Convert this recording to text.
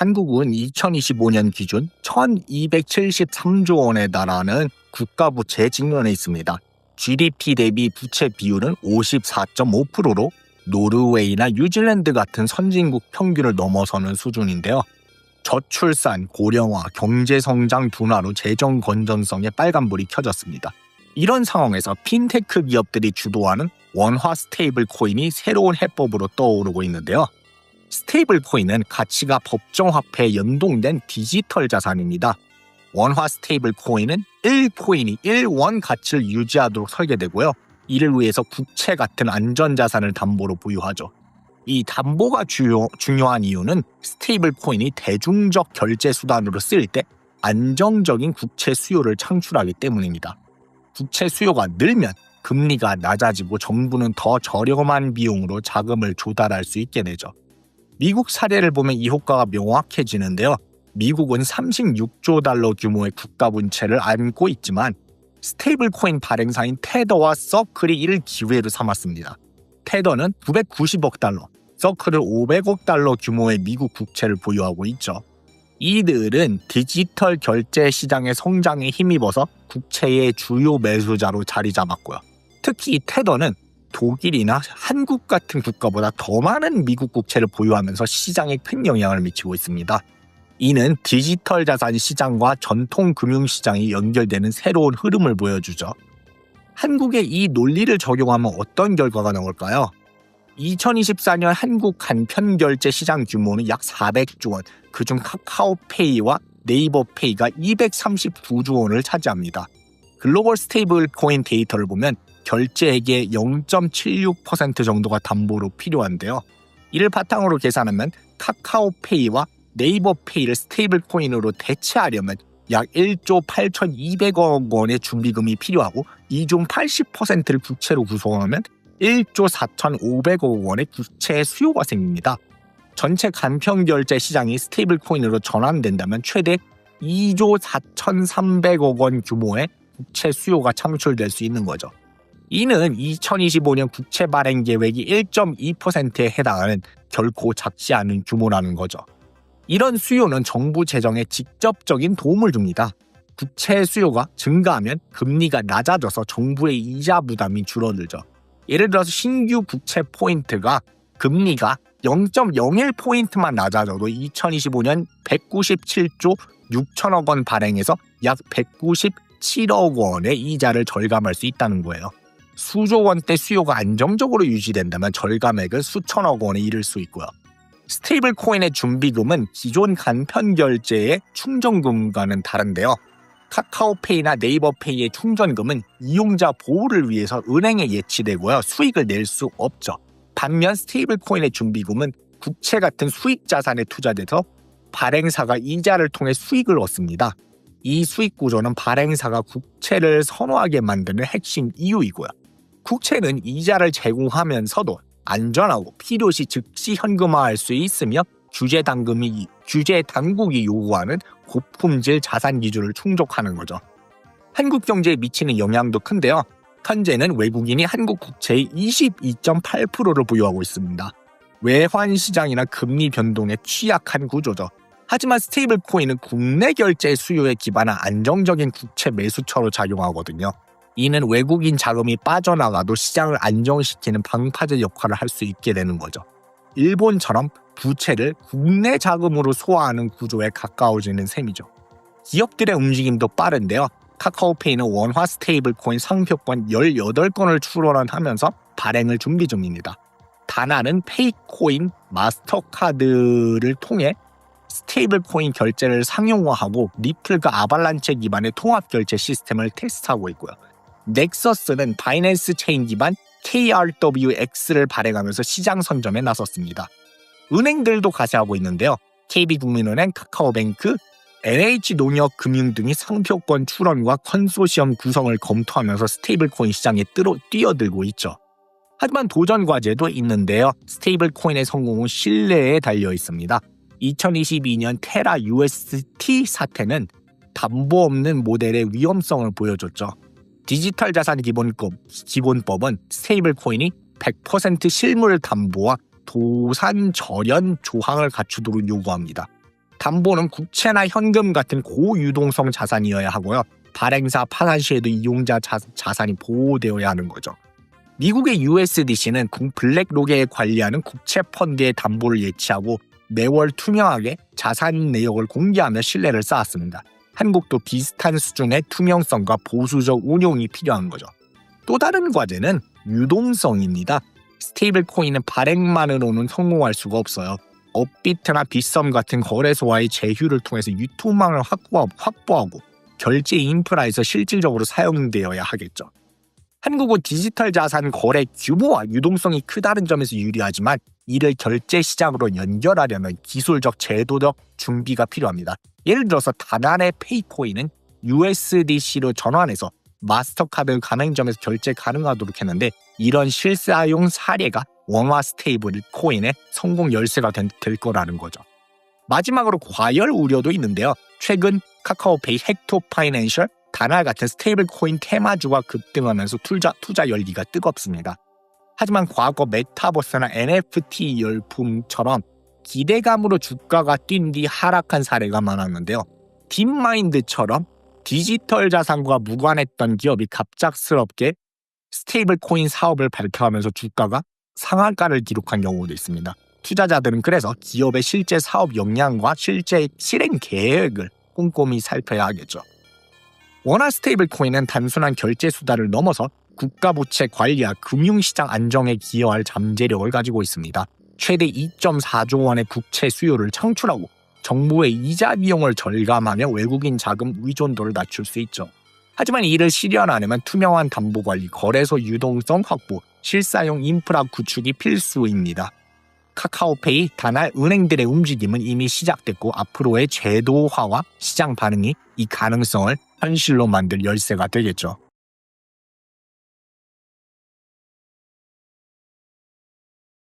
한국은 2025년 기준 1273조 원에 달하는 국가부채에 직면해 있습니다. GDP 대비 부채 비율은 54.5%로 노르웨이나 뉴질랜드 같은 선진국 평균을 넘어서는 수준인데요. 저출산, 고령화, 경제성장 둔화로 재정 건전성에 빨간불이 켜졌습니다. 이런 상황에서 핀테크 기업들이 주도하는 원화 스테이블 코인이 새로운 해법으로 떠오르고 있는데요. 스테이블 코인은 가치가 법정화폐에 연동된 디지털 자산입니다. 원화 스테이블 코인은 1코인이 1원 가치를 유지하도록 설계되고요. 이를 위해서 국채 같은 안전자산을 담보로 보유하죠. 이 담보가 중요한 이유는 스테이블 코인이 대중적 결제 수단으로 쓰일 때 안정적인 국채 수요를 창출하기 때문입니다. 국채 수요가 늘면 금리가 낮아지고 정부는 더 저렴한 비용으로 자금을 조달할 수 있게 되죠. 미국 사례를 보면 이 효과가 명확해지는데요. 미국은 36조 달러 규모의 국가부채를 안고 있지만 스테이블 코인 발행사인 테더와 서클이 이를 기회로 삼았습니다. 테더는 990억 달러, 서클은 500억 달러 규모의 미국 국채를 보유하고 있죠. 이들은 디지털 결제 시장의 성장에 힘입어서 국채의 주요 매수자로 자리 잡았고요. 특히 테더는 독일이나 한국 같은 국가보다 더 많은 미국 국채를 보유하면서 시장에 큰 영향을 미치고 있습니다. 이는 디지털 자산 시장과 전통 금융시장이 연결되는 새로운 흐름을 보여주죠. 한국에 이 논리를 적용하면 어떤 결과가 나올까요? 2024년 한국 간편결제 시장 규모는 약 400조 원, 그중 카카오페이와 네이버페이가 239조 원을 차지합니다. 글로벌 스테이블 코인 데이터를 보면 결제액의 0.76% 정도가 담보로 필요한데요. 이를 바탕으로 계산하면 카카오페이와 네이버페이를 스테이블 코인으로 대체하려면 약 1조 8,200억 원의 준비금이 필요하고 이 중 80%를 국채로 구성하면 1조 4,500억 원의 국채 수요가 생깁니다. 전체 간편결제 시장이 스테이블 코인으로 전환된다면 최대 2조 4,300억 원 규모의 국채 수요가 창출될 수 있는 거죠. 이는 2025년 국채 발행 계획이 1.2%에 해당하는 결코 작지 않은 규모라는 거죠. 이런 수요는 정부 재정에 직접적인 도움을 줍니다. 국채 수요가 증가하면 금리가 낮아져서 정부의 이자 부담이 줄어들죠. 예를 들어서 신규 국채 포인트가 금리가 0.01포인트만 낮아져도 2025년 197조 6천억 원 발행해서 약 197억 원의 이자를 절감할 수 있다는 거예요. 수조 원대 수요가 안정적으로 유지된다면 절감액은 수천억 원에 이를 수 있고요. 스테이블 코인의 준비금은 기존 간편 결제의 충전금과는 다른데요. 카카오페이나 네이버페이의 충전금은 이용자 보호를 위해서 은행에 예치되고요. 수익을 낼 수 없죠. 반면 스테이블 코인의 준비금은 국채 같은 수익 자산에 투자돼서 발행사가 이자를 통해 수익을 얻습니다. 이 수익 구조는 발행사가 국채를 선호하게 만드는 핵심 이유이고요. 국채는 이자를 제공하면서도 안전하고 필요시 즉시 현금화할 수 있으며 규제 당국이 요구하는 고품질 자산 기준을 충족하는 거죠. 한국 경제에 미치는 영향도 큰데요. 현재는 외국인이 한국 국채의 22.8%를 보유하고 있습니다. 외환 시장이나 금리 변동에 취약한 구조죠. 하지만 스테이블 코인은 국내 결제 수요에 기반한 안정적인 국채 매수처로 작용하거든요. 이는 외국인 자금이 빠져나가도 시장을 안정시키는 방파제 역할을 할 수 있게 되는 거죠. 일본처럼 부채를 국내 자금으로 소화하는 구조에 가까워지는 셈이죠. 기업들의 움직임도 빠른데요. 카카오페이는 원화 스테이블 코인 상표권 18건을 출원하면서 발행을 준비 중입니다. 다나는 페이코인 마스터카드를 통해 스테이블 코인 결제를 상용화하고 리플과 아발란체 기반의 통합 결제 시스템을 테스트하고 있고요. 넥서스는 바이낸스 체인 기반 KRWX를 발행하면서 시장 선점에 나섰습니다. 은행들도 가세하고 있는데요. KB국민은행, 카카오뱅크, NH농협금융 등이 상표권 출원과 컨소시엄 구성을 검토하면서 스테이블 코인 시장에 뛰어들고 있죠. 하지만 도전 과제도 있는데요. 스테이블 코인의 성공은 신뢰에 달려 있습니다. 2022년 테라 UST 사태는 담보 없는 모델의 위험성을 보여줬죠. 디지털 자산 기본법은 스테이블 코인이 100% 실물 담보와 도산 절연 조항을 갖추도록 요구합니다. 담보는 국채나 현금 같은 고유동성 자산이어야 하고요. 발행사 파산 시에도 이용자 자산이 보호되어야 하는 거죠. 미국의 USDC는 블랙록에 관리하는 국채 펀드의 담보를 예치하고 매월 투명하게 자산 내역을 공개하며 신뢰를 쌓았습니다. 한국도 비슷한 수준의 투명성과 보수적 운용이 필요한 거죠. 또 다른 과제는 유동성입니다. 스테이블 코인은 발행만으로는 성공할 수가 없어요. 업비트나 빗썸 같은 거래소와의 제휴를 통해서 유통망을 확보하고 결제 인프라에서 실질적으로 사용되어야 하겠죠. 한국은 디지털 자산 거래 규모와 유동성이 크다는 점에서 유리하지만 이를 결제 시장으로 연결하려면 기술적 제도적 준비가 필요합니다. 예를 들어서 다나의 페이코인은 USDC로 전환해서 마스터카드 가맹점에서 결제 가능하도록 했는데 이런 실사용 사례가 원화 스테이블 코인의 성공 열쇠가 될 거라는 거죠. 마지막으로 과열 우려도 있는데요. 최근 카카오페이, 헥토 파이낸셜, 다나 같은 스테이블 코인 테마주가 급등하면서 투자 열기가 뜨겁습니다. 하지만 과거 메타버스나 NFT 열풍처럼 기대감으로 주가가 뛴 뒤 하락한 사례가 많았는데요. 딥마인드처럼 디지털 자산과 무관했던 기업이 갑작스럽게 스테이블 코인 사업을 발표하면서 주가가 상한가를 기록한 경우도 있습니다. 투자자들은 그래서 기업의 실제 사업 역량과 실제 실행 계획을 꼼꼼히 살펴야 하겠죠. 원화 스테이블 코인은 단순한 결제 수단을 넘어서 국가 부채 관리와 금융시장 안정에 기여할 잠재력을 가지고 있습니다. 최대 2.4조 원의 국채 수요를 창출하고 정부의 이자 비용을 절감하며 외국인 자금 의존도를 낮출 수 있죠. 하지만 이를 실현하려면 투명한 담보 관리, 거래소 유동성 확보, 실사용 인프라 구축이 필수입니다. 카카오페이, 다나, 은행들의 움직임은 이미 시작됐고 앞으로의 제도화와 시장 반응이 이 가능성을 현실로 만들 열쇠가 되겠죠.